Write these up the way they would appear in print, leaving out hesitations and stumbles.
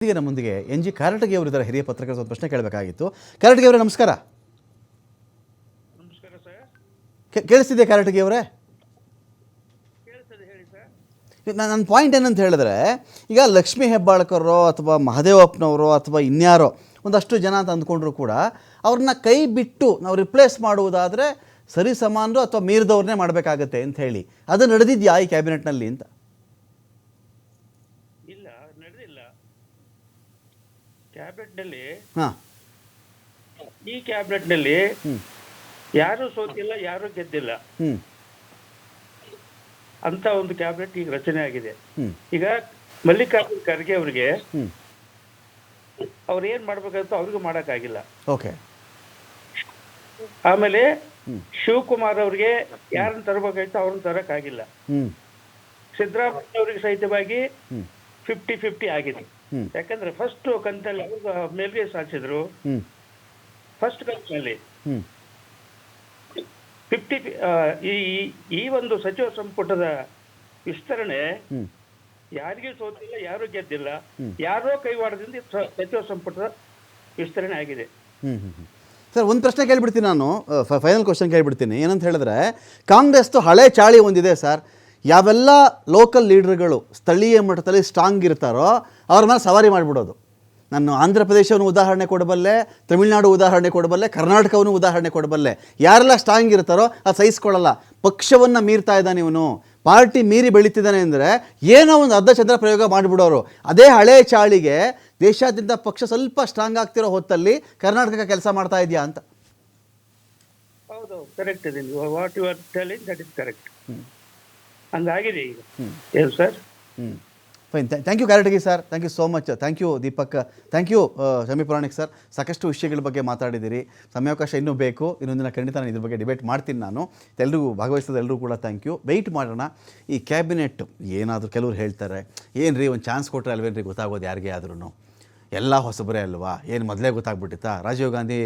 ಈಗ ನಮ್ಮೊಂದಿಗೆ N G Karatagi ಅವರಿದ್ದಾರೆ, ಹಿರಿಯ ಪತ್ರಕರ್ತರ ಪ್ರಶ್ನೆ ಕೇಳಬೇಕಾಗಿತ್ತು. ಕಾರಟಗಿ ಅವರೇ ನಮಸ್ಕಾರ. ನಮಸ್ಕಾರ ಸರ್. ಕೇಳಿಸ್ತಿದೆ ಕಾರಟಗಿ ಅವರೇ? ಕೇಳಿಸ್ತದೆ, ಹೇಳಿ ಸರ್. ನನ್ನ ಪಾಯಿಂಟ್ ಏನಂತ ಹೇಳಿದ್ರೆ, ಈಗ ಲಕ್ಷ್ಮೀ ಹೆಬ್ಬಾಳ್ಕರೋ ಅಥವಾ ಮಹದೇವಪ್ಪನವರು ಅಥವಾ ಇನ್ಯಾರೋ ಒಂದಷ್ಟು ಜನ ಅಂತ ಅಂದ್ಕೊಂಡ್ರು ಕೂಡ ಅವ್ರನ್ನ ಕೈ ಬಿಟ್ಟು ನಾವು ರಿಪ್ಲೇಸ್ ಮಾಡುವುದಾದರೆ ಸರಿ ಸಮಾನರು ಅಥವಾ ಮೀರಿದವ್ರನ್ನೇ ಮಾಡಬೇಕಾಗತ್ತೆ ಅಂತ ಹೇಳಿ, ಅದು ನಡೆದಿದೆಯಾ ಈ ಕ್ಯಾಬಿನೆಟ್ನಲ್ಲಿ ಅಂತ? ಇಲ್ಲ, ನಡೆದಿಲ್ಲ ಕ್ಯಾಬಿನೆಟ್ನಲ್ಲಿ. ಹಾಂ, ಈ ಕ್ಯಾಬಿನೆಟ್ನಲ್ಲಿ ಯಾರೂ ಸೋತಿಲ್ಲ, ಯಾರೂ ಗೆದ್ದಿಲ್ಲ ಅಂತ ಒಂದು ಕ್ಯಾಬಿನೆಟ್ ಈಗ ರಚನೆ ಆಗಿದೆ. ಈಗ ಮಲ್ಲಿಕಾರ್ಜುನ್ ಖರ್ಗೆ ಅವರಿಗೆ ಅವ್ರು ಏನ್ ಮಾಡ್ಬೇಕಂತ ಅವ್ರಿಗೂ ಮಾಡಕ್ಕಾಗಿಲ್ಲ. ಓಕೆ. ಆಮೇಲೆ ಶಿವಕುಮಾರ್ ಅವ್ರಿಗೆ ಯಾರನ್ನ ತರಬೇಕಾಯ್ತು ಅವ್ರನ್ನ ತರಕ್ಕಾಗಿಲ್ಲ. ಸಿದ್ದರಾಮಯ್ಯ ಅವರಿಗೆ ಸಹಿತವಾಗಿ 50-50 ಆಗಿದೆ. ಯಾಕಂದ್ರೆ ಫಸ್ಟ್ ಕಂತಲ್ಲಿ ಅವ್ರಿಗೆ ಮೇಲ್ಗೆ ಸಾಧಿಸಿದ್ರು. ಫಸ್ಟ್ ಕಂತಿನಲ್ಲಿ 50 ಈ ಒಂದು ಸಚಿವ ಸಂಪುಟದ ವಿಸ್ತರಣೆ ಯಾರಿಗೂ ಸೋತಿಲ್ಲ, ಯಾರು ಗೆದ್ದಿಲ್ಲ, ಯಾರೋ ಕೈವಾಡದಿಂದ ಸಚಿವ ಸಂಪುಟದ ವಿಸ್ತರಣೆ ಆಗಿದೆ. ಸರ್, ಒಂದು ಪ್ರಶ್ನೆ ಕೇಳಿಬಿಡ್ತೀನಿ ನಾನು, ಫೈನಲ್ ಕ್ವಶನ್ ಕೇಳಿಬಿಡ್ತೀನಿ. ಏನಂತ ಹೇಳಿದ್ರೆ, ಕಾಂಗ್ರೆಸ್ದು ಹಳೆ ಚಾಳಿ ಒಂದಿದೆ ಸರ್. ಯಾವೆಲ್ಲ ಲೋಕಲ್ ಲೀಡರ್ಗಳು ಸ್ಥಳೀಯ ಮಟ್ಟದಲ್ಲಿ ಸ್ಟ್ರಾಂಗ್ ಇರ್ತಾರೋ ಅವ್ರ ಮೇಲೆ ಸವಾರಿ ಮಾಡಿಬಿಡೋದು. ನಾನು ಆಂಧ್ರ ಪ್ರದೇಶವನ್ನು ಉದಾಹರಣೆ ಕೊಡಬಲ್ಲೆ, ತಮಿಳುನಾಡು ಉದಾಹರಣೆ ಕೊಡಬಲ್ಲೆ, ಕರ್ನಾಟಕವನ್ನು ಉದಾಹರಣೆ ಕೊಡಬಲ್ಲೆ. ಯಾರೆಲ್ಲ ಸ್ಟ್ರಾಂಗ್ ಇರ್ತಾರೋ ಅದು ಸಹಿಸ್ಕೊಳ್ಳಲ್ಲ. ಪಕ್ಷವನ್ನು ಮೀರ್ತಾ ಇದ್ದಾನೆ ಇವನು, ಪಾರ್ಟಿ ಮೀರಿ ಬೆಳೀತಿದ್ದಾನೆ ಅಂದರೆ ಏನೋ ಒಂದು ಅರ್ಧಚಂದ್ರ ಪ್ರಯೋಗ ಮಾಡಿಬಿಡೋರು. ಅದೇ ಹಳೆ ಚಾಳಿಗೆ ದೇಶಾದ್ಯಂತ ಪಕ್ಷ ಸ್ವಲ್ಪ ಸ್ಟ್ರಾಂಗ್ ಆಗ್ತಿರೋ ಹೊತ್ತಲ್ಲಿ ಕರ್ನಾಟಕ ಕೆಲಸ ಮಾಡ್ತಾ ಇದೆಯಾ ಅಂತ? ಹೌದು, ಕರೆಕ್ಟ್ ಇದೆ. What you are telling that is correct. ಹಂಗಾಗಿದೆ ಈಗ. ಏನು sir? Fine. Thank you Karatagi sir, thank you so much. Thank you Deepak, thank you Shami Puranik sir. ಸಾಕಷ್ಟು ವಿಷಯಗಳ ಬಗ್ಗೆ ಮಾತಾಡಿದ್ದೀರಿ. ಸಮಯಾವಕಾಶ ಇನ್ನೂ ಬೇಕು, ಇನ್ನೊಂದಿನ ಖಂಡಿತ ನಾನು ಇದ್ರ ಬಗ್ಗೆ ಡಿಬೇಟ್ ಮಾಡ್ತೀನಿ ನಾನು. ಎಲ್ರಿಗೂ ಭಾಗವಹಿಸಿದ ಎಲ್ಲರೂ ಕೂಡ ಥ್ಯಾಂಕ್ ಯು. ವೆಯ್ಟ್ ಮಾಡೋಣ. ಈ ಕ್ಯಾಬಿನೆಟ್ ಏನಾದರೂ ಕೆಲವ್ರು ಹೇಳ್ತಾರೆ, ಏನು ರೀ ಒಂದು ಚಾನ್ಸ್ ಕೊಟ್ಟರೆ ಅಲ್ವೇನು ರೀ ಗೊತ್ತಾಗೋದು ಯಾರಿಗೆ ಆದ್ರೂ, ಎಲ್ಲ ಹೊಸಬರೇ ಅಲ್ವಾ, ಏನು ಮೊದಲೇ ಗೊತ್ತಾಗ್ಬಿಟ್ಟಿತ್ತಾ, ರಾಜೀವ್ ಗಾಂಧಿ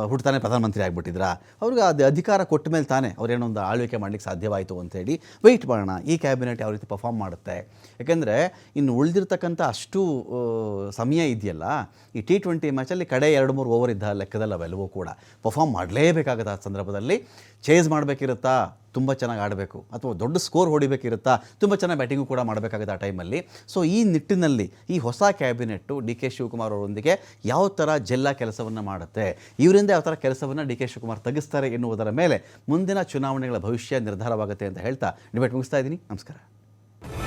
ಹುಟ್ಟುತ್ತಾನೆ ಪ್ರಧಾನಮಂತ್ರಿ ಆಗಿಬಿಟ್ಟಿದ್ರಾ, ಅವ್ರಿಗೆ ಅದು ಅಧಿಕಾರ ಕೊಟ್ಟ ಮೇಲೆ ತಾನೇ ಅವ್ರೇನೋ ಒಂದು ಆಳ್ವಿಕೆ ಮಾಡಲಿಕ್ಕೆ ಸಾಧ್ಯವಾಯಿತು ಅಂಥೇಳಿ ವೆಯ್ಟ್ ಮಾಡೋಣ. ಈ ಕ್ಯಾಬಿನೆಟ್ ಯಾವ ರೀತಿ ಪರ್ಫಾರ್ಮ್ ಮಾಡುತ್ತೆ, ಯಾಕೆಂದರೆ ಇನ್ನು ಉಳಿದಿರ್ತಕ್ಕಂಥ ಅಷ್ಟು ಸಮಯ ಇದೆಯಲ್ಲ, ಈ T20 ಮ್ಯಾಚಲ್ಲಿ ಕಡೆ 2-3 ಓವರ್ ಇದ್ದ ಲೆಕ್ಕದಲ್ಲಿ ಅವೆಲ್ಲವೂ ಕೂಡ ಪರ್ಫಾರ್ಮ್ ಮಾಡಲೇಬೇಕಾಗತ್ತೆ. ಆ ಸಂದರ್ಭದಲ್ಲಿ ಚೇಸ್ ಮಾಡಬೇಕಿರುತ್ತಾ, ತುಂಬ ಚೆನ್ನಾಗಿ ಆಡಬೇಕು, ಅಥವಾ ದೊಡ್ಡ ಸ್ಕೋರ್ ಹೊಡಿಬೇಕಿರುತ್ತಾ, ತುಂಬ ಚೆನ್ನಾಗಿ ಬ್ಯಾಟಿಂಗು ಕೂಡ ಮಾಡಬೇಕಾಗುತ್ತೆ ಆ ಟೈಮಲ್ಲಿ. ಸೊ ಈ ನಿಟ್ಟಿನಲ್ಲಿ ಈ ಹೊಸ ಕ್ಯಾಬಿನೆಟ್ಟು ಡಿ ಕೆ ಶಿವಕುಮಾರ್ ಅವರೊಂದಿಗೆ ಯಾವ ಥರ ಜೆಲ್ಲ ಕೆಲಸವನ್ನು ಮಾಡುತ್ತೆ, ಇವರಿಂದ ಯಾವ ಥರ ಕೆಲಸವನ್ನು ಡಿ ಕೆ ಶಿವಕುಮಾರ್ ತೆಗೆಸ್ತಾರೆ ಎನ್ನುವುದರ ಮೇಲೆ ಮುಂದಿನ ಚುನಾವಣೆಗಳ ಭವಿಷ್ಯ ನಿರ್ಧಾರವಾಗುತ್ತೆ ಅಂತ ಹೇಳ್ತಾ ಡಿಬೇಟ್ ಮುಗಿಸ್ತಾ ಇದ್ದೀನಿ. ನಮಸ್ಕಾರ.